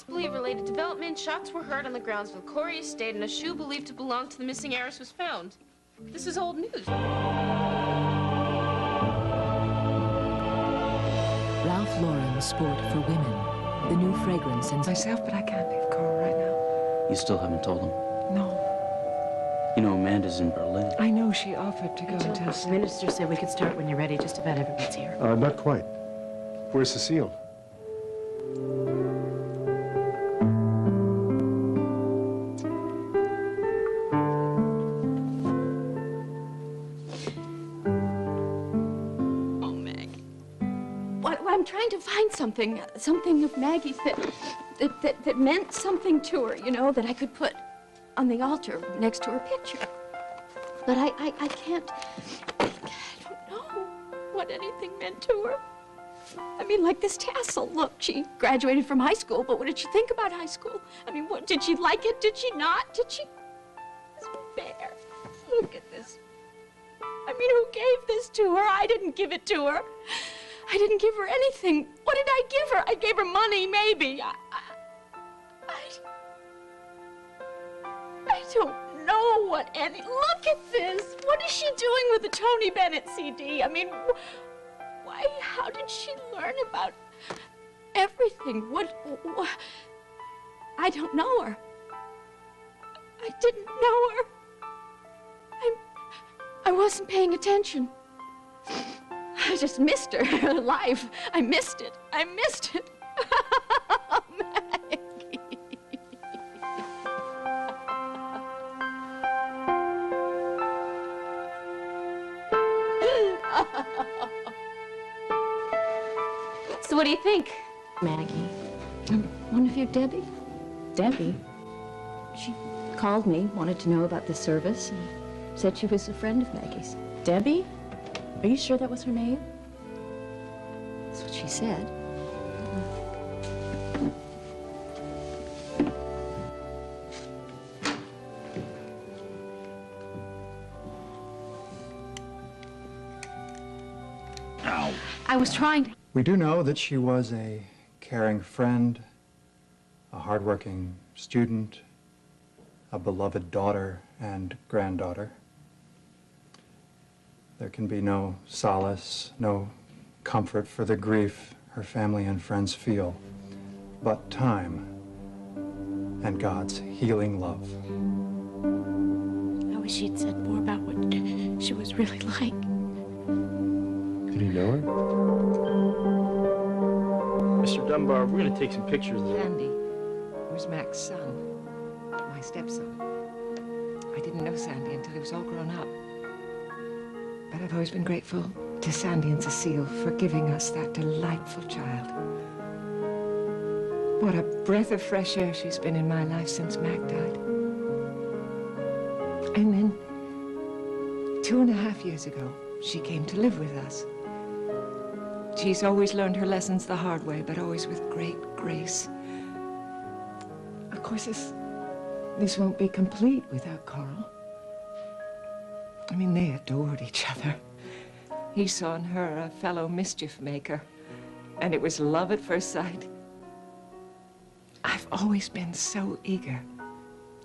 possibly a related development, shots were heard on the grounds of the Corey estate and a shoe believed to belong to the missing heiress was found. This is old news. Ralph Lauren Sport for Women. The new fragrance and myself, but I can't leave Carl right now. You still haven't told him? No. You know, Amanda's in Berlin. I know she offered to go and tell The minister said we could start when you're ready. Just about everyone's here. Not quite. Where's Cecile? Oh, Maggie. Well, I'm trying to find something of Maggie's that meant something to her, you know, that I could put on the altar next to her picture. But I can't, I don't know what anything meant to her. I mean, like this tassel. Look, she graduated from high school, but what did she think about high school? I mean, what, did she like it? Did she not? Did she? This bear. Look at this. I mean, who gave this to her? I didn't give it to her. I didn't give her anything. What did I give her? I gave her money, maybe. I don't know what any... Look at this. What is she doing with the Tony Bennett CD? I mean, why, how did she learn about everything? What, I don't know her. I didn't know her. I wasn't paying attention. I just missed her life. I missed it. I missed it. Maggie. So what do you think? Maggie. One of you, Debbie? Debbie? She called me, wanted to know about the service, and said she was a friend of Maggie's. Debbie? Are you sure that was her name? That's what she said. Ow. I was trying to... We do know that she was a caring friend, a hardworking student, a beloved daughter and granddaughter. There can be no solace, no comfort for the grief her family and friends feel, but time and God's healing love. I wish she'd said more about what she was really like. Did he know her? Mr. Dunbar, we're going to take some pictures of Sandy was Mac's son, my stepson. I didn't know Sandy until he was all grown up. But I've always been grateful to Sandy and Cecile for giving us that delightful child. What a breath of fresh air she's been in my life since Mac died. And then, 2.5 years ago, she came to live with us. She's always learned her lessons the hard way, but always with great grace. Of course, this won't be complete without Carl. I mean, they adored each other. He saw in her a fellow mischief maker, and it was love at first sight. I've always been so eager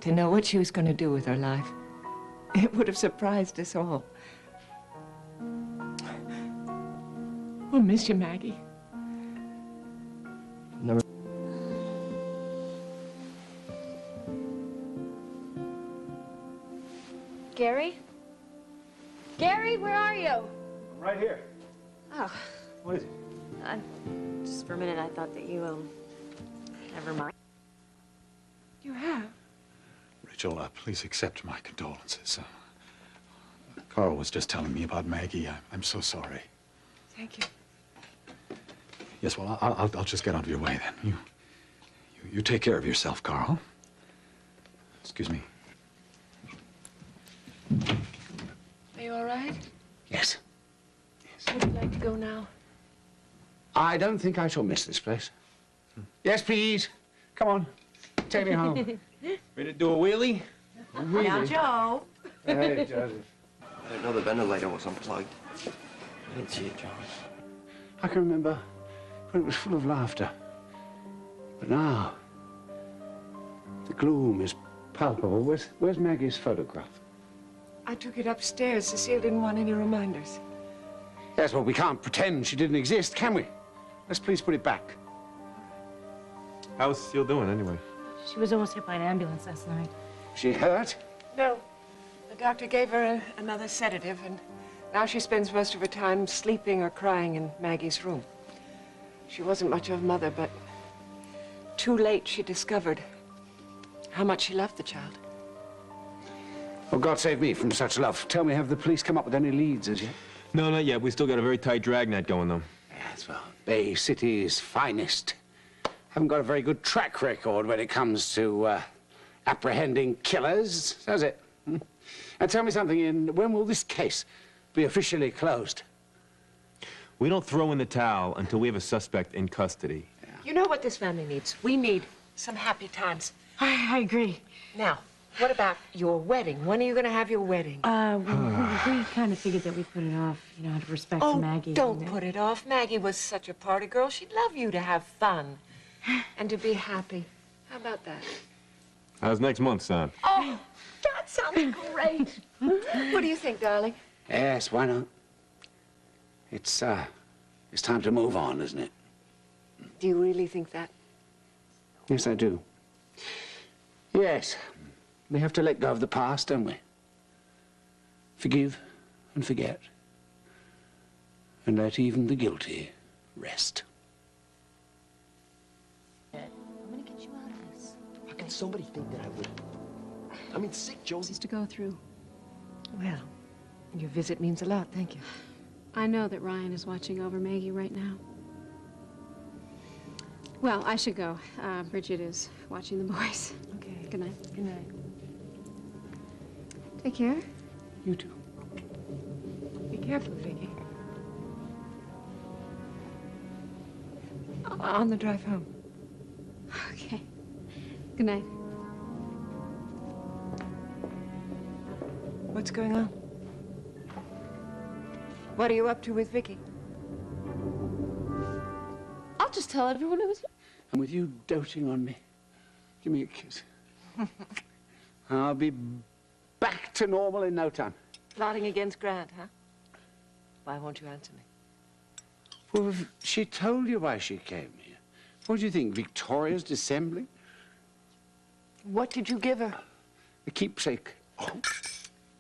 to know what she was going to do with her life. It would have surprised us all. We'll miss you, Maggie. Never. Gary? Gary, where are you? Right here. Oh. What is it? Just for a minute, I thought that you, never mind. You have? Rachel, please accept my condolences. Carl was just telling me about Maggie. I'm so sorry. Thank you. Yes, well, I'll just get out of your way then. You take care of yourself, Carl. Excuse me. Are you all right? Yes. Would you like to go now? I don't think I shall miss this place. Yes, please. Come on. Take me home. Ready to do a wheelie? Really? Now, Joe. Hey, Joseph. I didn't know the ventilator was unplugged. I didn't see it, John. I can remember when it was full of laughter. But now, The gloom is palpable. Where's Maggie's photograph? I took it upstairs. Cecile didn't want any reminders. Yes, well, we can't pretend she didn't exist, can we? Let's please put it back. How's Cecile doing, anyway? She was almost hit by an ambulance last night. She hurt? No. The doctor gave her another sedative, and now she spends most of her time sleeping or crying in Maggie's room. She wasn't much of a mother, but too late she discovered how much she loved the child. Well, God save me from such love. Tell me, have the police come up with any leads as yet? No, not yet. We still got a very tight dragnet going, though. Yes, well, Bay City's finest. Haven't got a very good track record when it comes to apprehending killers, does it? Hmm? And tell me something, when will this case be officially closed? We don't throw in the towel until we have a suspect in custody. You know what this family needs? We need some happy times. I agree. Now, what about your wedding? When are you going to have your wedding? We kind of figured that we'd put it off, you know, out of respect for Maggie. Don't put it off. Maggie was such a party girl. She'd love you to have fun and to be happy. How about that? How's next month, son? Oh, that sounds great. What do you think, darling? Yes, why not? It's time to move on, isn't it? Do you really think that? Yes, I do. Yes. We have to let go of the past, don't we? Forgive and forget. And let even the guilty rest. I'm gonna get you out of this. How can somebody think that I would? I mean, sick Josie's To go through. Well, your visit means a lot. Thank you. I know that Ryan is watching over Maggie right now. Well, I should go. Bridget is watching the boys. Okay. Good night. Good night. Take care. You too. Be careful, Vicky. On the drive home. Okay. Good night. What's going on? What are you up to with Vicky? I'll just tell everyone it was... And with you doting on me, give me a kiss. I'll be back to normal in no time. Plotting against Grant, huh? Why won't you answer me? Well, if she told you why she came here. What do you think, Victoria's dissembling? What did you give her? A keepsake. Oh,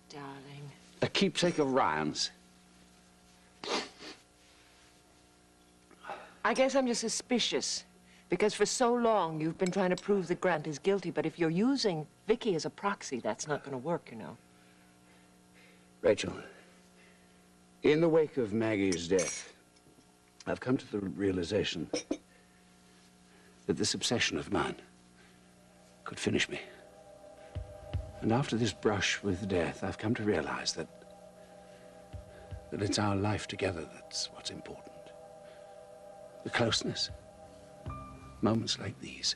Darling. a keepsake of Ryan's. I guess I'm just suspicious. Because for so long, you've been trying to prove that Grant is guilty, but if you're using Vicky as a proxy, that's not going to work, you know. Rachel, in the wake of Maggie's death, I've come to the realization that this obsession of mine could finish me. And after this brush with death, I've come to realize that it's our life together that's what's important. The closeness. Moments like these.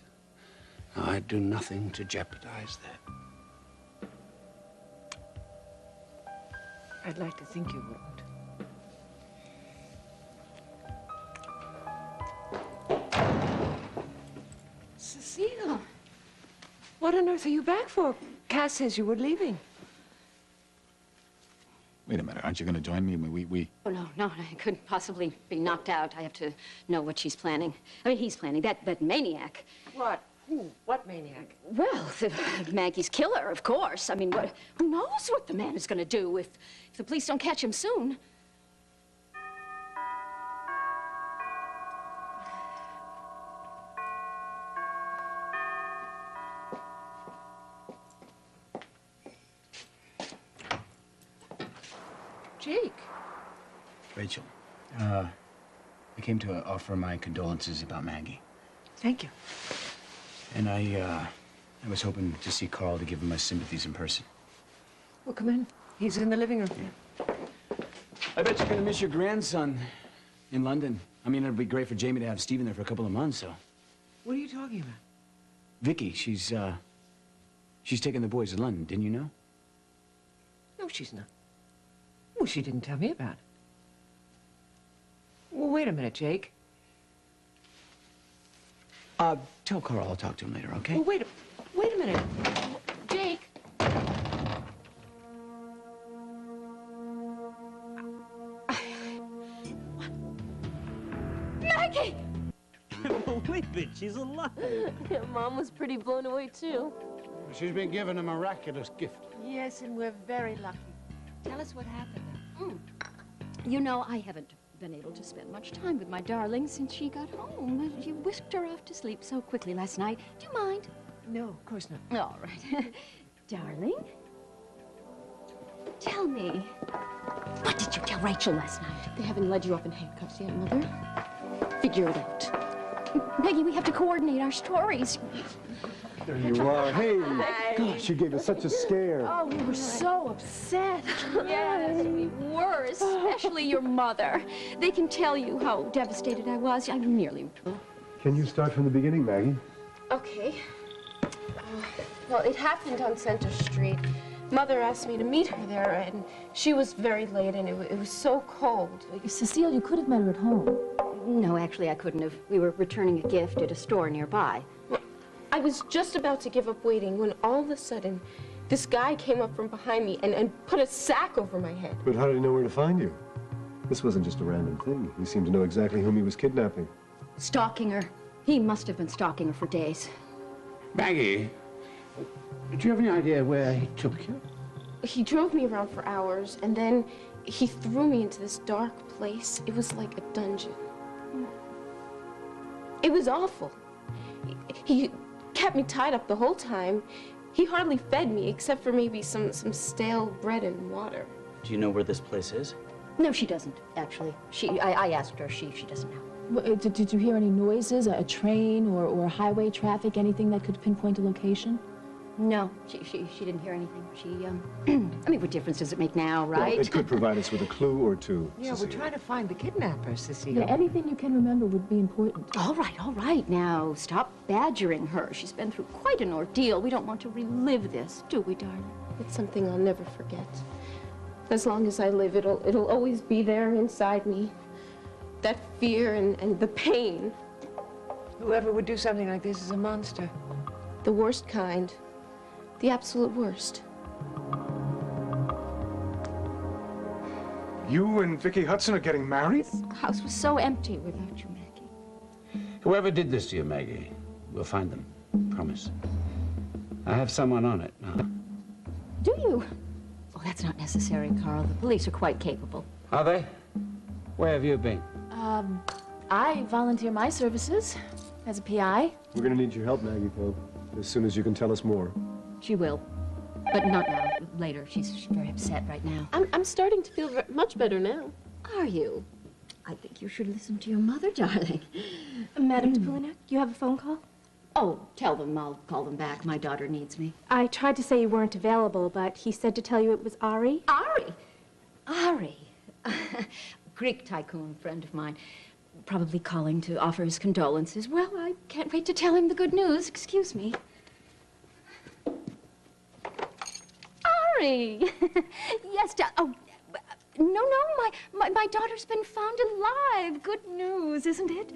I'd do nothing to jeopardize that. I'd like to think you wouldn't. Cecile! What on earth are you back for? Cass says you were leaving. Wait a minute, aren't you going to join me? I mean, Oh, no, I couldn't possibly be knocked out. I have to know what she's planning. I mean, he's planning. That maniac. What? Who? What maniac? Well, Maggie's killer, of course. I mean, who knows what the man is going to do if the police don't catch him soon. Jake. Rachel, I came to offer my condolences about Maggie. Thank you. And I was hoping to see Carl to give him my sympathies in person. Well, come in. He's in the living room. I bet you're gonna miss your grandson in London. I mean, it'd be great for Jamie to have Stephen there for a couple of months, so. What are you talking about? Vicky, she's taking the boys to London, didn't you know? No, she's not. Well, she didn't tell me about it. Well, wait a minute, Jake. Tell Carl I'll talk to him later, okay? Well, wait a minute. minute. Jake. Maggie! Wait a bit, she's alive. Yeah, Mom was pretty blown away, too. She's been given a miraculous gift. Yes, and we're very lucky. Tell us what happened. You know, I haven't been able to spend much time with my darling since she got home. You whisked her off to sleep so quickly last night. Do you mind? No, of course not. All right. Darling, tell me, what did you tell Rachel last night? They haven't led you up in handcuffs yet, Mother. Figure it out. Maggie, we have to coordinate our stories. There you are. Hey, gosh, you gave us such a scare. Oh, we were so upset. Yes, we were, especially your mother. They can tell you how devastated I was. I nearly... Can you start from the beginning, Maggie? Okay. Well, it happened on Center Street. Mother asked me to meet her there, and she was very late, and it was so cold. Cecile, you could have met her at home. No, actually, I couldn't have. We were returning a gift at a store nearby. I was just about to give up waiting when all of a sudden, this guy came up from behind me and put a sack over my head. But how did he know where to find you? This wasn't just a random thing. He seemed to know exactly whom he was kidnapping. Stalking her. He must have been stalking her for days. Maggie, do you have any idea where he took you? He drove me around for hours, and then he threw me into this dark place. It was like a dungeon. It was awful. He kept me tied up the whole time. He hardly fed me, except for maybe some stale bread and water. Do you know where this place is? No, she doesn't, actually. I asked her. She doesn't know. Did you hear any noises, a train or highway traffic, anything that could pinpoint a location? No, she didn't hear anything. I mean, what difference does it make now, right? Well, it could provide us with a clue or two. Yeah, Cecile. we're trying to find the kidnapper, Cecile. Yeah, anything you can remember would be important. All right. Now, stop badgering her. She's been through quite an ordeal. We don't want to relive this, do we, darling? It's something I'll never forget. As long as I live, it'll always be there inside me. That fear and the pain. Whoever would do something like this is a monster. The worst kind. The absolute worst. You and Vicky Hudson are getting married? The house was so empty without you, Maggie. Whoever did this to you, Maggie, we'll find them. Promise. I have someone on it now. Do you? Oh, that's not necessary, Carl. The police are quite capable. Are they? Where have you been? I volunteer my services as a PI. We're going to need your help, Maggie Pope, as soon as you can tell us more. She will. But not now. Later. She's very upset right now. I'm starting to feel much better now. Are you? I think you should listen to your mother, darling. Madame de Polignac, you have a phone call? Oh, tell them I'll call them back. My daughter needs me. I tried to say you weren't available, but he said to tell you it was Ari. Ari? Greek tycoon friend of mine. Probably calling to offer his condolences. Well, I can't wait to tell him the good news. Excuse me. Ari! Yes, oh, no, my daughter's been found alive. Good news, isn't it?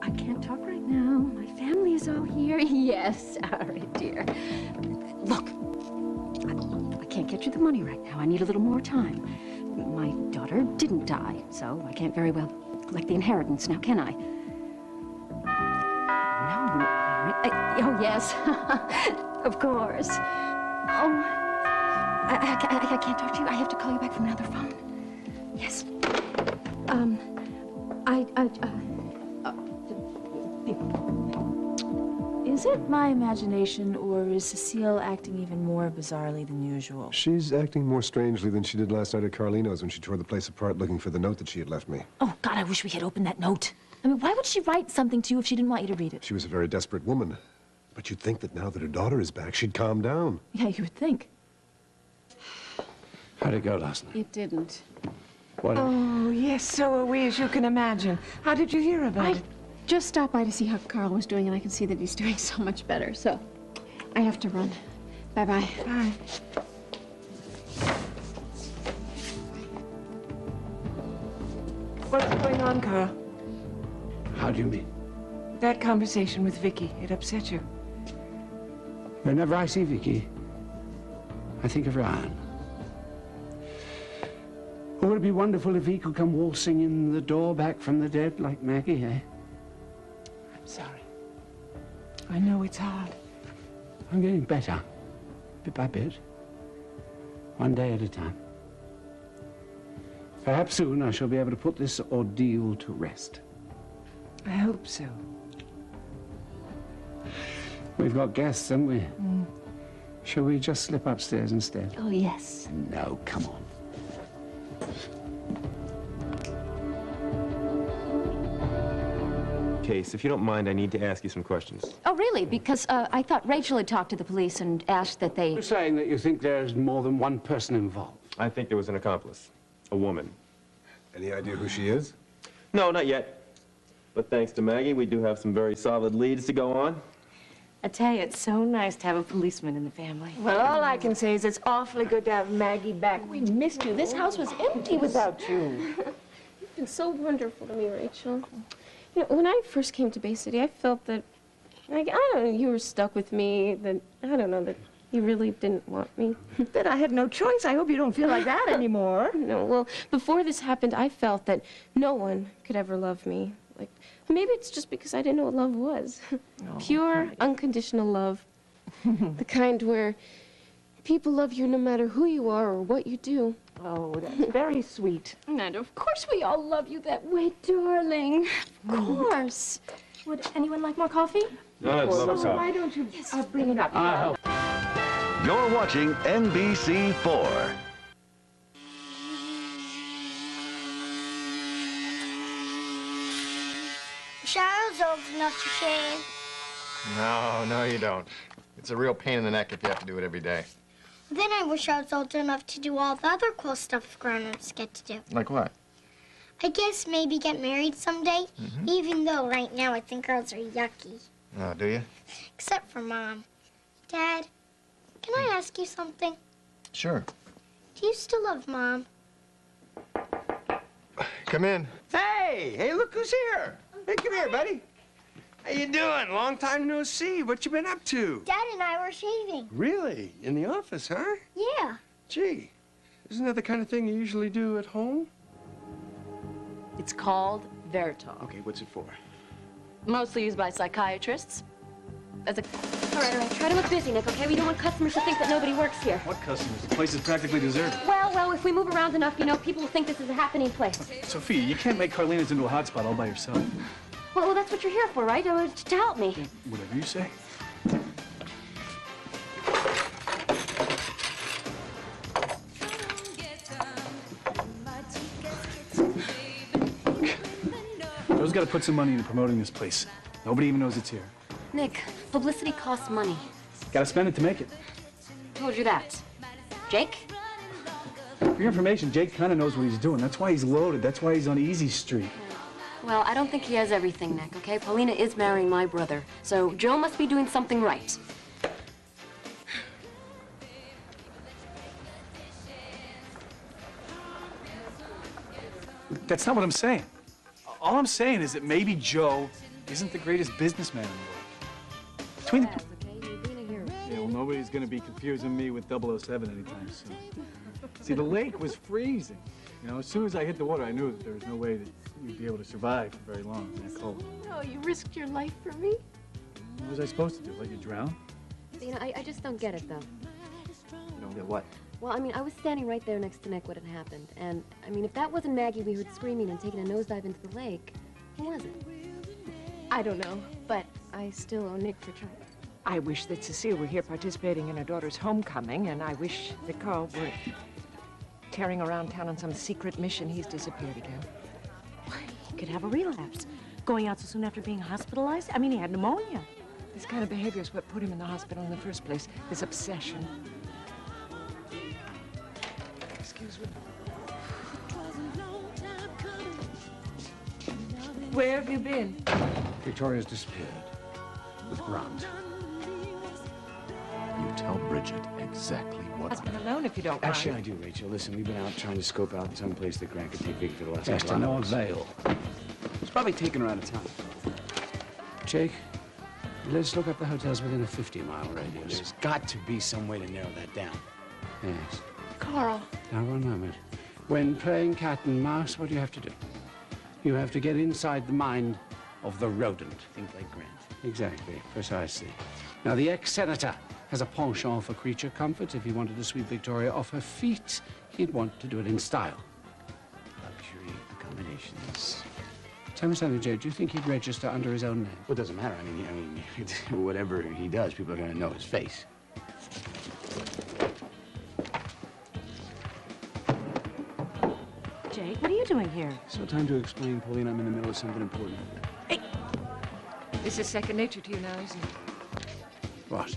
I can't talk right now. My family is all here. Yes, Ari, dear. Look, I can't get you the money right now. I need a little more time. My daughter didn't die, so I can't very well collect the inheritance now, can I? No, Ari. Oh, yes. Of course. Oh, I can't talk to you. I have to call you back from another phone. Yes. Is it my imagination, or is Cecile acting even more bizarrely than usual? She's acting more strangely than she did last night at Carlino's when she tore the place apart looking for the note that she had left me. Oh, God, I wish we had opened that note. I mean, why would she write something to you if she didn't want you to read it? She was a very desperate woman. But you'd think that now that her daughter is back, she'd calm down. Yeah, you would think. How'd it go last night? It didn't. What? Oh, yes, so are we, as you can imagine. How did you hear about it? Just stopped by to see how Carl was doing, and I can see that he's doing so much better. So, I have to run. Bye-bye. Bye. What's going on, Carl? How do you mean? That conversation with Vicky, it upset you. Whenever I see Vicky, I think of Ryan. Oh, would it be wonderful if he could come waltzing in the door back from the dead like Maggie, eh? I'm sorry. I know it's hard. I'm getting better, bit by bit, one day at a time. Perhaps soon I shall be able to put this ordeal to rest. I hope so. We've got guests, haven't we? Shall we just slip upstairs instead? Oh, yes. No, come on. Case, if you don't mind, I need to ask you some questions. Oh, really? Because I thought Rachel had talked to the police and asked that they... You're saying that you think there's more than one person involved? I think there was an accomplice, a woman. Any idea who she is? No, not yet. But thanks to Maggie, we do have some very solid leads to go on. I tell you, it's so nice to have a policeman in the family. Well, all I can say is it's awfully good to have Maggie back. We missed you. This house was empty without you. You've been so wonderful to me, Rachel. You know, when I first came to Bay City, I felt that, like, I don't know, you were stuck with me, that, I don't know, that you really didn't want me. That I had no choice. I hope you don't feel like that anymore. No, well, before this happened, I felt that no one could ever love me. Like, maybe it's just because I didn't know what love was. Pure, unconditional love. The kind where people love you no matter who you are or what you do. Oh, that's very sweet. And of course we all love you that way, darling. Of course. Would anyone like more coffee? No, I'd love So why don't you bring it up? You're watching NBC4. Shadow's old enough to shave. No, you don't. It's a real pain in the neck if you have to do it every day. Then I wish I was old enough to do all the other cool stuff grown-ups get to do. Like what? I guess maybe get married someday, even though right now I think girls are yucky. Oh, do you? Except for Mom. Dad, can I ask you something? Sure. Do you still love Mom? Come in. Hey, look who's here. Hey, come here, buddy. How you doing? Long time no see. What you been up to? Dad and I were shaving. Really? In the office, huh? Yeah. Gee, isn't that the kind of thing you usually do at home? It's called Veritol. Okay, what's it for? Mostly used by psychiatrists. As a... All right. Try to look busy, Nick, okay? We don't want customers to think that nobody works here. What customers? The place is practically deserted. Well, if we move around enough, you know, people will think this is a happening place. Sophia, you can't make Carlina's into a hotspot all by yourself. Well, that's what you're here for, right? To help me. Whatever you say. Joe's got to put some money into promoting this place. Nobody even knows it's here. Nick, publicity costs money. Got to spend it to make it. Who told you that? Jake? For your information, Jake kind of knows what he's doing. That's why he's loaded. That's why he's on Easy Street. Well, I don't think he has everything, Nick, okay? Paulina is marrying my brother, so Joe must be doing something right. That's not what I'm saying. All I'm saying is that maybe Joe isn't the greatest businessman in the world. Between the... Yeah, well, nobody's going to be confusing me with 007 anytime soon. See, the lake was freezing. You know, as soon as I hit the water, I knew that there was no way that you'd be able to survive for very long in that cold. Oh, you risked your life for me? What was I supposed to do? Let you drown? You know, I just don't get it, though. You don't get what? Well, I mean, I was standing right there next to Nick when it happened. And, I mean, if that wasn't Maggie we heard screaming and taking a nosedive into the lake, who was it? I don't know, but I still owe Nick for trying. I wish that Cecile were here participating in her daughter's homecoming, and I wish that Carl were tearing around town on some secret mission. He's disappeared again. He could have a relapse. Going out so soon after being hospitalized? I mean, he had pneumonia. This kind of behavior is what put him in the hospital in the first place, this obsession. Excuse me. Where have you been? Victoria's disappeared with Grant. You tell Bridget exactly what... Husband alone if you don't mind. Actually, I do, Rachel. Listen, we've been out trying to scope out some place that Grant could take Vicky for the last Yes, to couple no hours. avail. He's probably taken her out of town. Jake, Let's look up the hotels within a 50-mile radius. There's got to be some way to narrow that down. Yes. Carl. Now, one moment. When playing cat and mouse, what do you have to do? You have to get inside the mind of the rodent. Think like Grant. Exactly, precisely. Now, the ex-senator has a penchant for creature comforts. If he wanted to sweep Victoria off her feet, he'd want to do it in style. Luxury accommodations. Tell me something, Joe. Do you think he'd register under his own name? Well, it doesn't matter. I mean, whatever he does, people are going to know his face. Jake, what are you doing here? It's no time to explain, Pauline. I'm in the middle of something important. This is second nature to you now, isn't it? What?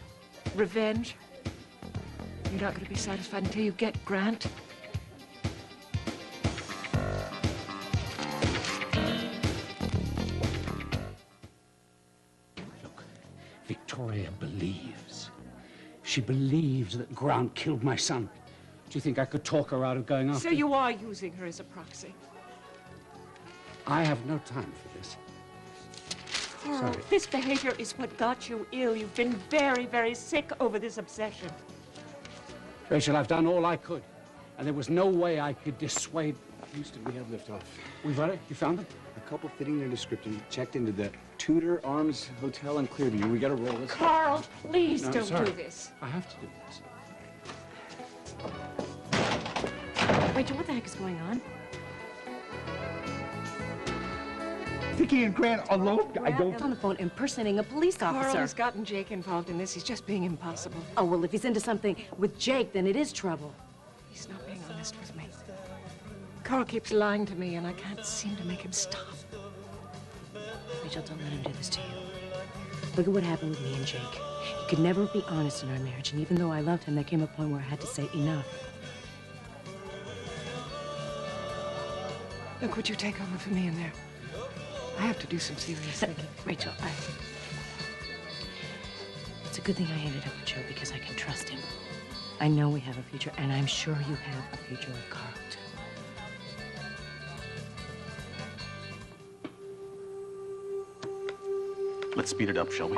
Revenge. You're not going to be satisfied until you get Grant. Look, Victoria believes. She believes that Grant killed my son. Do you think I could talk her out of going after So you are using her as a proxy. I have no time for this. Carl, Sorry. this behavior is what got you ill. You've been very, very sick over this obsession. Rachel, I've done all I could, and there was no way I could dissuade. Houston, we have liftoff. We've got it? You found it? A couple fitting their description. Checked into the Tudor Arms Hotel in Clearview. We gotta roll this. Carl, please No, don't sorry. do this. I have to do this. Rachel, what the heck is going on? Vicky and Grant alone? I don't... On the phone impersonating a police Carl officer. has gotten Jake involved in this. He's just being impossible. Oh, well, if he's into something with Jake, then it is trouble. He's not being honest with me. Carl keeps lying to me, and I can't seem to make him stop. Rachel, don't let him do this to you. Look at what happened with me and Jake. He could never be honest in our marriage, and even though I loved him, there came a point where I had to say enough. Look, would you take over for me in there? I have to do some serious thinking. Rachel, it's a good thing I ended up with Joe because I can trust him. I know we have a future, and I'm sure you have a future with Carl, too. Let's speed it up, shall we?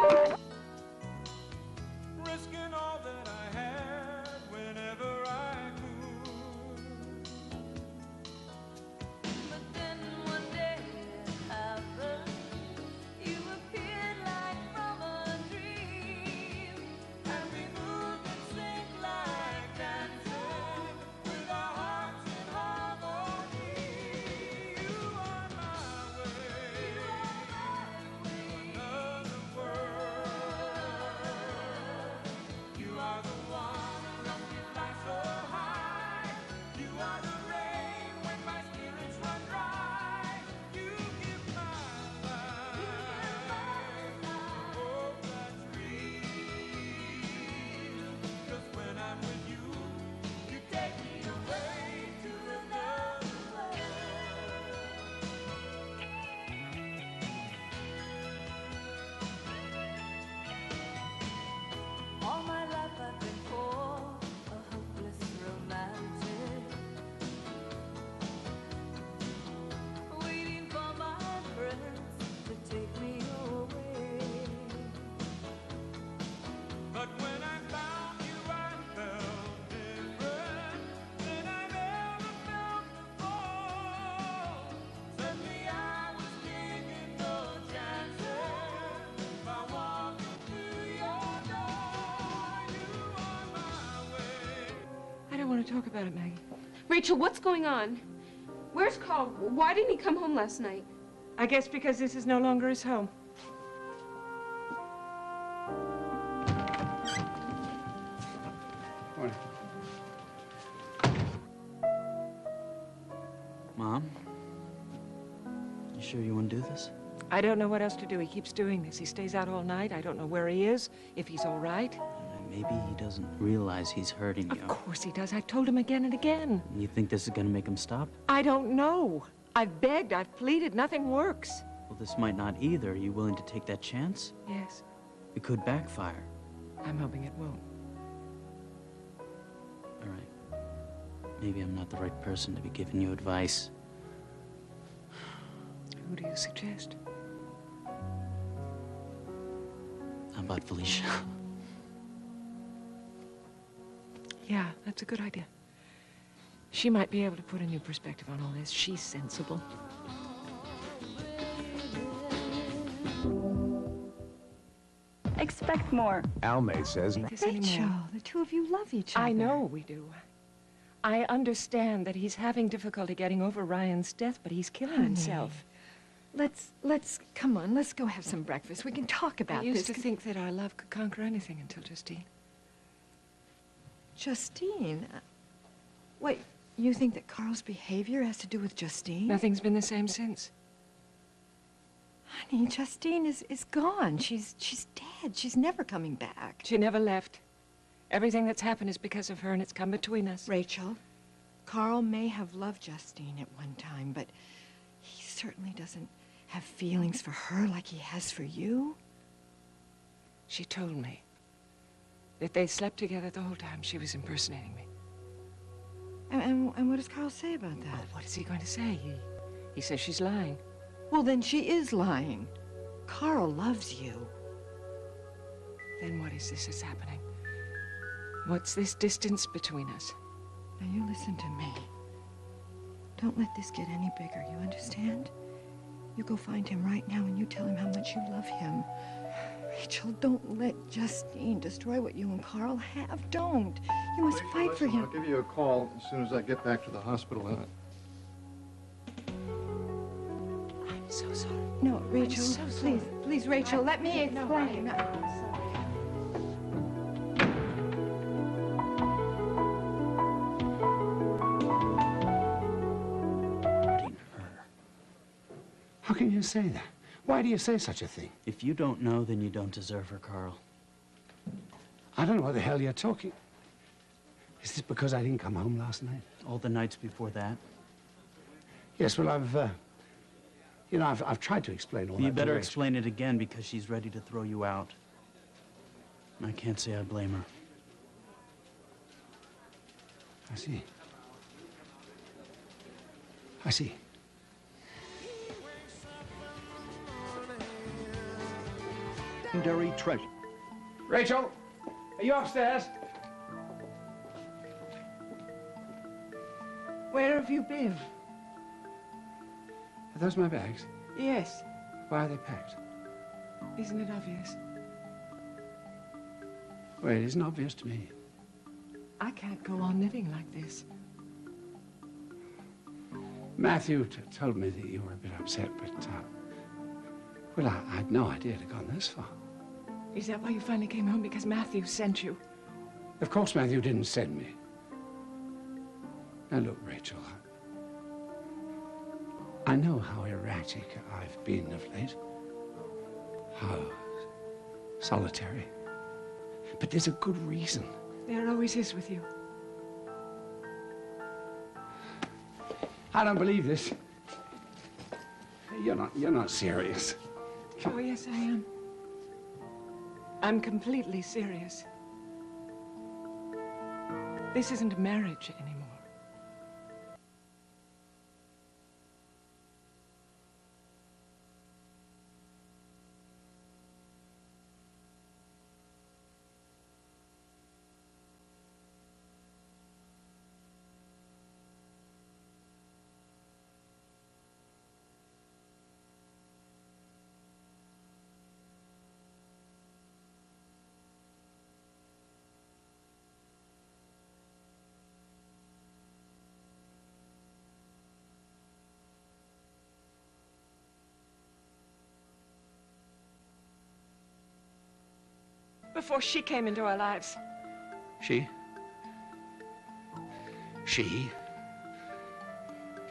I don't want to talk about it, Maggie. Rachel, what's going on? Where's Carl? Why didn't he come home last night? I guess because this is no longer his home. Mom? You sure you want to do this? I don't know what else to do. He keeps doing this. He stays out all night. I don't know where he is, if he's all right. Maybe he doesn't realize he's hurting you. Of course he does. I've told him again and again. You think this is going to make him stop? I don't know. I've begged, I've pleaded, nothing works. Well, this might not either. Are you willing to take that chance? Yes, It could backfire. I'm hoping it won't. All right. Maybe I'm not the right person to be giving you advice. Who do you suggest? about Felicia. Yeah, that's a good idea. She might be able to put a new perspective on all this. She's sensible. Expect more. Almay says... Rachel, the two of you love each other. I know we do. I understand that he's having difficulty getting over Ryan's death, but he's killing himself. Come on, let's go have some breakfast. We can talk about this. I used to think that our love could conquer anything until Justine. Justine? Wait, you think that Carl's behavior has to do with Justine? Nothing's been the same since. Honey, Justine is gone. She's dead. She's never coming back. She never left. Everything that's happened is because of her, and it's come between us. Rachel, Carl may have loved Justine at one time, but he certainly doesn't have feelings for her like he has for you. She told me that they slept together the whole time she was impersonating me. And what does Carl say about that? Well, what is he going to say? He says she's lying. Well, then she is lying. Carl loves you. Then what is this that's happening? What's this distance between us? Now, you listen to me. Don't let this get any bigger, you understand? You go find him right now and you tell him how much you love him. Rachel, don't let Justine destroy what you and Carl have. Don't. You must fight for him. I'll give you a call as soon as I get back to the hospital. I'm so sorry. No, Rachel, so sorry. please, Rachel, let me explain. How can you say that? Why do you say such a thing? If you don't know, then you don't deserve her, Carl. I don't know what the hell you're talking. Is this because I didn't come home last night? All the nights before that? Yes, well, I've tried to explain all that. You better explain it again, because she's ready to throw you out. I can't say I blame her. I see. I see. Legendary treasure. Rachel, are you upstairs? Where have you been? Are those my bags? Yes. Why are they packed? Isn't it obvious? Well, it isn't obvious to me. I can't go on living like this. Matthew told me that you were a bit upset, but, well, I had no idea it had gone this far. Is that why you finally came home? Because Matthew sent you? Of course Matthew didn't send me. Now, look, Rachel, I know how erratic I've been of late, how solitary, but there's a good reason. There always is with you. I don't believe this. You're not serious. Oh, yes, I am. I'm completely serious. This isn't a marriage anymore. Before she came into our lives. She?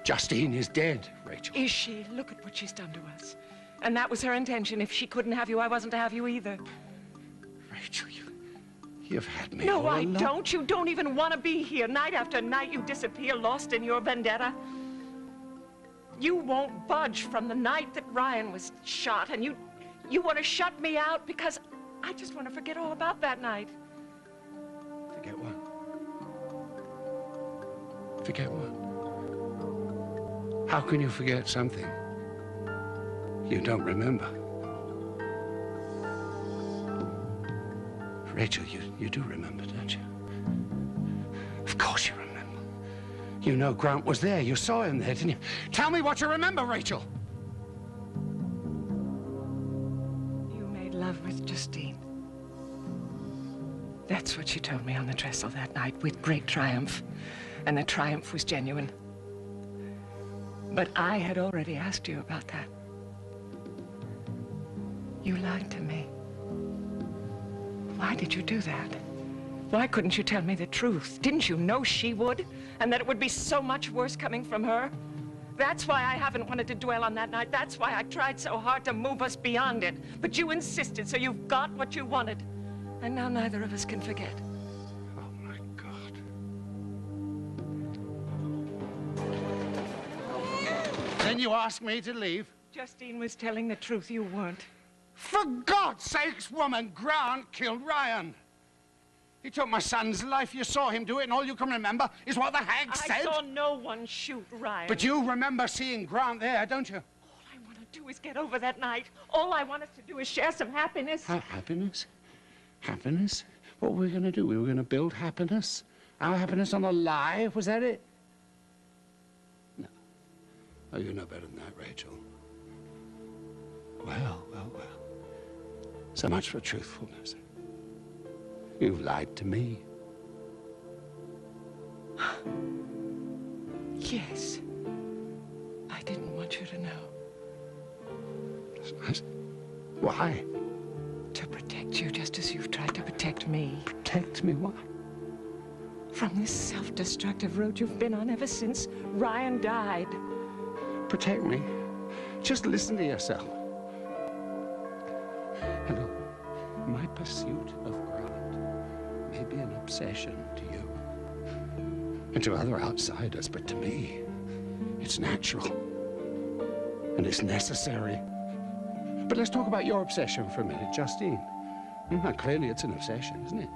Justine is dead, Rachel. Is she? Look at what she's done to us. And that was her intention. If she couldn't have you, I wasn't to have you either. Rachel, you've had me No, all I along. don't. You don't even want to be here. Night after night, you disappear, lost in your vendetta. You won't budge from the night that Ryan was shot, and you want to shut me out because I just want to forget all about that night. Forget what? Forget what? How can you forget something you don't remember? Rachel, you do remember, don't you? Of course you remember. You know Grant was there. You saw him there, didn't you? Tell me what you remember, Rachel. You made love with Justine. That's what she told me on the trestle that night with great triumph. And the triumph was genuine. But I had already asked you about that. You lied to me. Why did you do that? Why couldn't you tell me the truth? Didn't you know she would? And that it would be so much worse coming from her? That's why I haven't wanted to dwell on that night. That's why I tried so hard to move us beyond it. But you insisted, so you've got what you wanted. And now neither of us can forget. Oh, my God. Then you asked me to leave? Justine was telling the truth. You weren't. For God's sakes, woman, Grant killed Ryan. He took my son's life. You saw him do it, and all you can remember is what the hag said. I saw no one shoot Ryan. But you remember seeing Grant there, don't you? All I want to do is get over that night. All I want us to do is share some happiness. Happiness? Happiness? What were we going to do? We were going to build happiness? Our happiness on a lie? Was that it? No. Oh, you know better than that, Rachel. Well. So much for truthfulness. You've lied to me. Yes. I didn't want you to know. Why? To protect you, just as you've tried to protect me. Protect me? Why? From this self-destructive road you've been on ever since Ryan died. Protect me? Just listen to yourself. Hello. My pursuit of Grant may be an obsession to you and to other outsiders, but to me, it's natural and it's necessary. But let's talk about your obsession for a minute, Justine. Clearly it's an obsession, isn't it?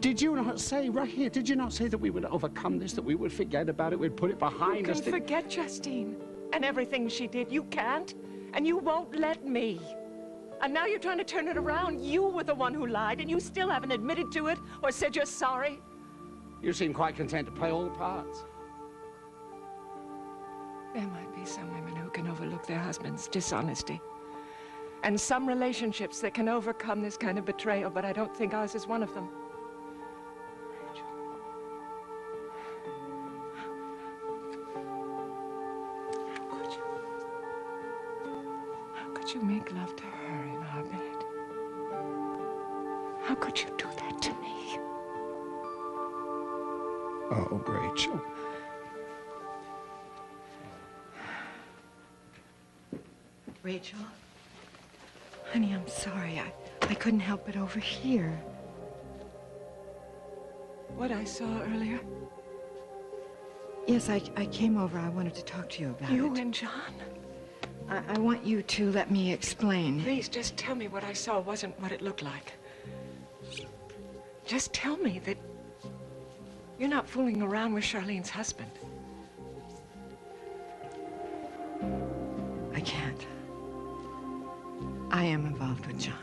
Did you not say right here, did you not say that we would overcome this, that we would forget about it, we'd put it behind us? You can forget Justine and everything she did. You can't, and you won't let me. And now you're trying to turn it around. You were the one who lied, and you still haven't admitted to it or said you're sorry. You seem quite content to play all the parts. There might be some women who can overlook their husband's dishonesty. And some relationships that can overcome this kind of betrayal, but I don't think ours is one of them. Rachel. How could you make love to her in our bed? How could you do that to me? Oh, Rachel. Rachel? Honey, I'm sorry. I couldn't help but overhear. What I saw earlier? Yes, I came over. I wanted to talk to you about it. You and John? I want you to let me explain. Please, just tell me what I saw wasn't what it looked like. Just tell me that you're not fooling around with Charlene's husband. I can't. I am involved with John.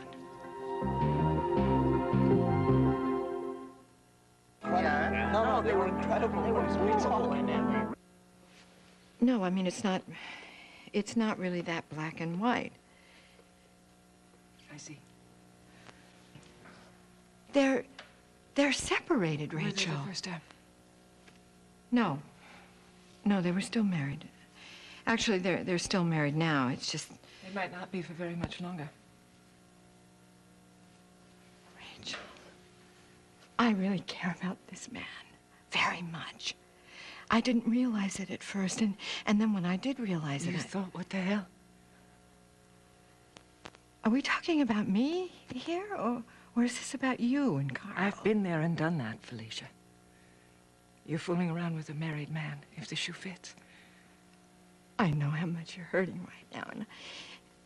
No, they were incredible. They were beautiful. No, I mean, it's not really that black and white. I see. They're separated, Rachel. Were they the first time? No, they were still married. Actually, they're still married now. It's just... They might not be for very much longer. Rachel, I really care about this man very much. I didn't realize it at first, and then when I did realize it, You thought, what the hell? Are we talking about me here, or is this about you and Carl? I've been there and done that, Felicia. You're fooling around with a married man, if the shoe fits. I know how much you're hurting right now,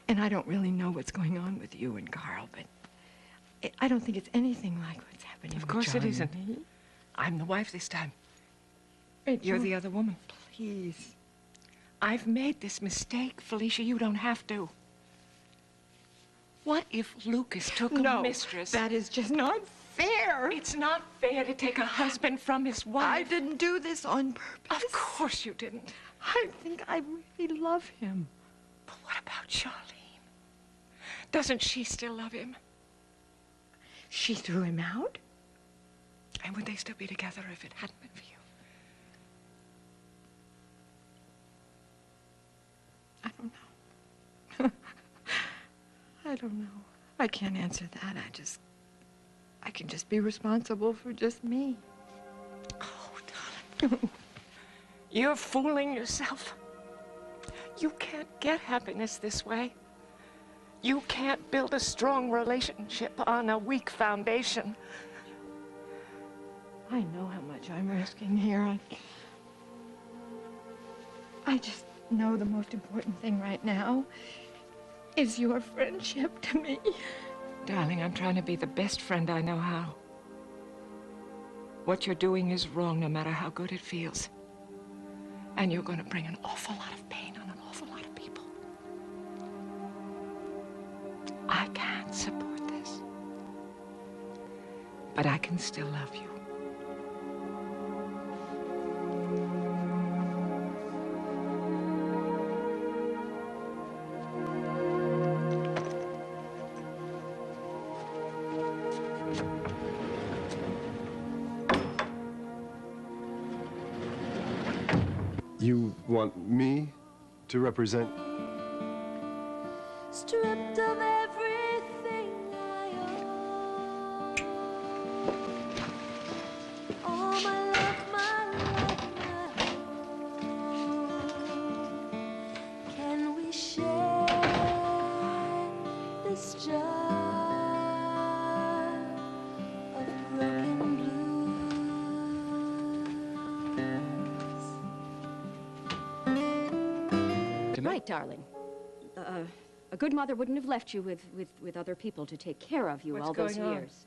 and I don't really know what's going on with you and Carl, but I don't think it's anything like what's happening Of with course John it isn't. and me. I'm the wife this time. Rachel, You're the other woman. Please. I've made this mistake, Felicia. You don't have to. What if Lucas took No, a mistress? that is just not fair. It's not fair to take a husband from his wife. I didn't do this on purpose. Of course you didn't. I think I really love him. But what about Charlene? Doesn't she still love him? She threw him out? And would they still be together if it hadn't been for you? I don't know. I don't know. I can't answer that. I can just be responsible for just me. Oh, darling. You're fooling yourself. You can't get happiness this way. You can't build a strong relationship on a weak foundation. I know how much I'm risking here. I just know the most important thing right now is your friendship to me. Darling, I'm trying to be the best friend I know how. What you're doing is wrong, no matter how good it feels. And you're going to bring an awful lot of pain on an awful lot of people. I can't support this. But I can still love you. You want me to represent? Stripped of everything I own. All my love, my home. Can we share this jar of broken blues? Right, darling. A good mother wouldn't have left you with other people to take care of you What's all those going on? years.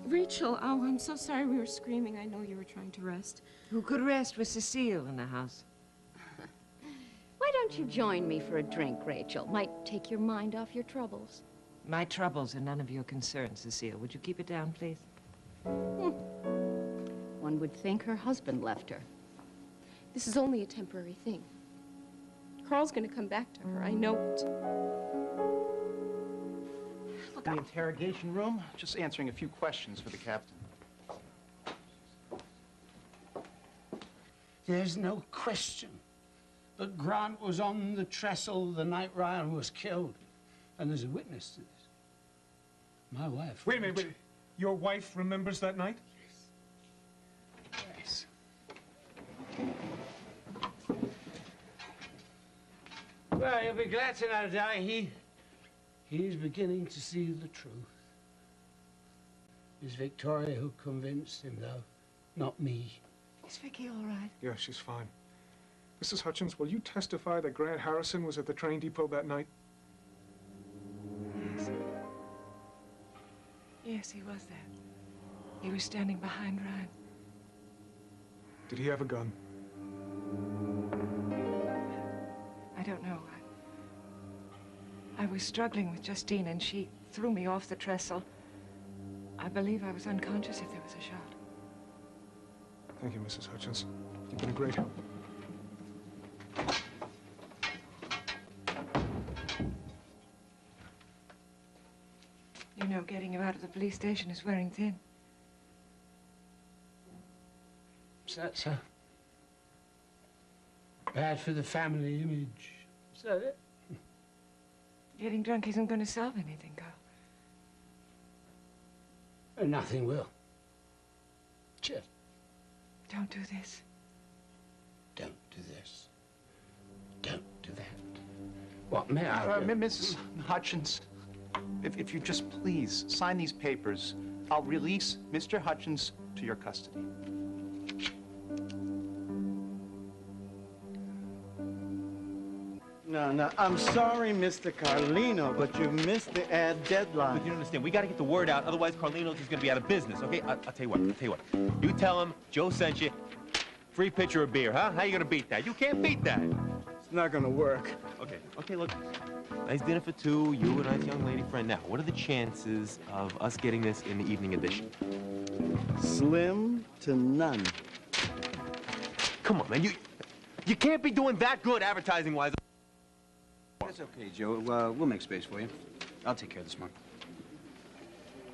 Rachel, oh, I'm so sorry we were screaming. I know you were trying to rest. Who could rest with Cecile in the house? Why don't you join me for a drink, Rachel? Might take your mind off your troubles. My troubles are none of your concern, Cecile. Would you keep it down, please? One would think her husband left her. This is only a temporary thing. Carl's gonna come back to her. I know it. The interrogation room, just answering a few questions for the captain. There's no question that Grant was on the trestle the night Ryan was killed. And there's a witness to this. My wife. Wait a minute, wait. Your wife remembers that night? Yes. Well, you'll be glad to know, Di, he's beginning to see the truth. It's Victoria who convinced him, though, not me. Is Vicky all right? Yeah, she's fine. Mrs. Hutchins, will you testify that Grant Harrison was at the train depot that night? Yes. Yes, he was there. He was standing behind Ryan. Did he have a gun? I don't know. I was struggling with Justine, and she threw me off the trestle. I believe I was unconscious if there was a shot. Thank you, Mrs. Hutchins. You've been a great help. You know, getting you out of the police station is wearing thin. Is that so? Bad for the family image. Is that it? Getting drunk isn't going to solve anything, Carl. Nothing will. Cheers. Don't do this. Don't do this. Don't do that. What, may I? Mrs. Hutchins, if you just please sign these papers, I'll release Mr. Hutchins to your custody. No, I'm sorry, Mr. Carlino, but you missed the ad deadline. Look, you don't understand. We got to get the word out, otherwise Carlino's just going to be out of business, okay? I'll tell you what, You tell him Joe sent you, free pitcher of beer, huh? How you going to beat that? You can't beat that. not gonna work. Okay, look. Nice dinner for two, you and a nice young lady friend. Now, what are the chances of us getting this in the evening edition? Slim to none. Come on, man, you can't be doing that good advertising-wise. That's okay, Joe. We'll make space for you. I'll take care of this, Mark.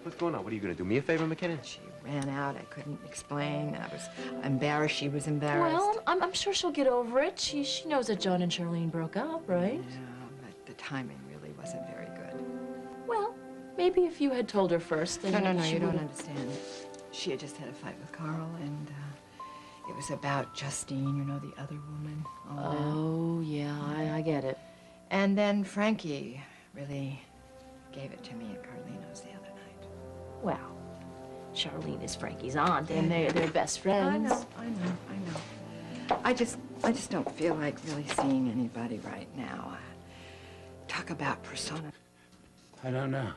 What's going on? What are you gonna do? Me a favor, McKinnon? She ran out. I couldn't explain. I was embarrassed. She was embarrassed. Well, I'm sure she'll get over it. She knows that John and Charlene broke up, right? Yeah, but the timing really wasn't very good. Well, maybe if you had told her first, then No, she you don't would've- understand. She had just had a fight with Carl, and it was about Justine, you know, the other woman. All that. Oh, yeah, I get it. And then Frankie really gave it to me at Carlino's the other night. Well, Charlene is Frankie's aunt, and they're best friends. I know. I just don't feel like really seeing anybody right now. Talk about persona. I don't know.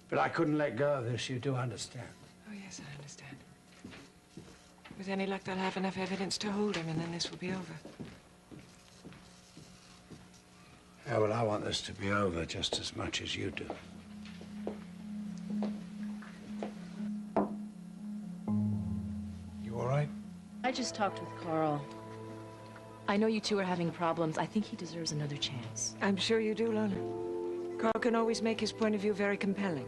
But I couldn't let go of this. You do understand. Oh, yes, I understand. With any luck, they'll have enough evidence to hold him, and then this will be over. Yeah, well, I want this to be over just as much as you do. You all right? I just talked with Carl. I know you two are having problems. I think he deserves another chance. I'm sure you do, Lola. Carl can always make his point of view very compelling.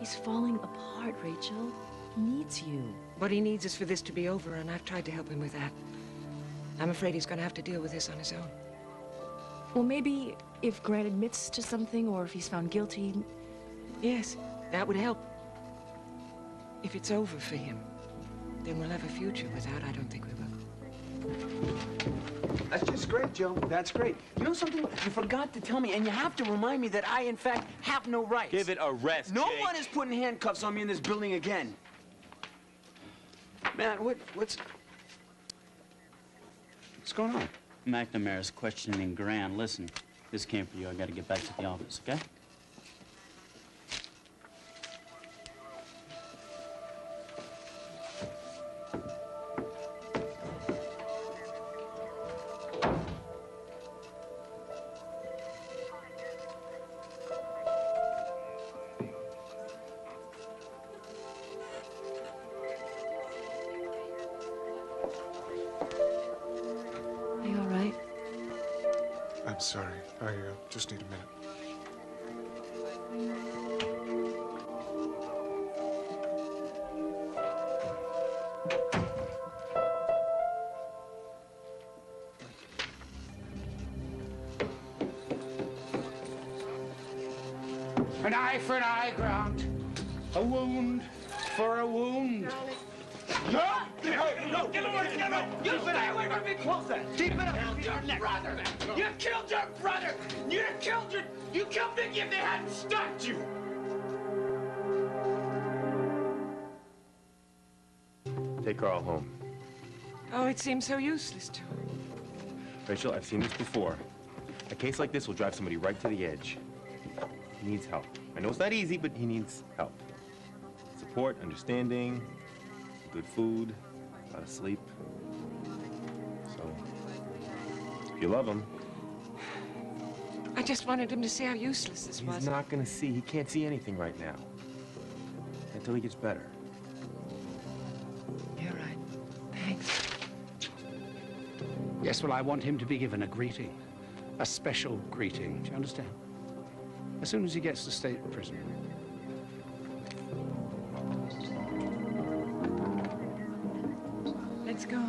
He's falling apart, Rachel. He needs you. What he needs is for this to be over, and I've tried to help him with that. I'm afraid he's going to have to deal with this on his own. Well, maybe if Grant admits to something, or if he's found guilty... Yes, that would help. If it's over for him, then we'll have a future. Without, I don't think we will. That's just great, Joe. That's great. You know something? You forgot to tell me, and you have to remind me that I, in fact, have no rights. Give it a rest, No Jake. one is putting handcuffs on me in this building again. Man, what's going on? McNamara's questioning Grant. Listen, this came for you. I got to get back to the office, okay? Are you all right? I'm sorry. I just need a minute. An eye for an eye, Grant. A wound for a wound. No! No! Get away! Get away! You stay away from me! Close that! Keep it up! Your brother! You killed your brother! You killed Vicky if they hadn't stopped you! Take Carl home. Oh, it seems so useless to. Rachel, I've seen this before. A case like this will drive somebody right to the edge. He needs help. I know it's not easy, but he needs help. Support, understanding, good food, a lot of sleep. So, if you love him... I just wanted him to see how useless this was. He's not gonna see. He can't see anything right now. Until he gets better. You're right. Thanks. Yes, well, I want him to be given a greeting. A special greeting. Do you understand? As soon as he gets to state prison. Let's go.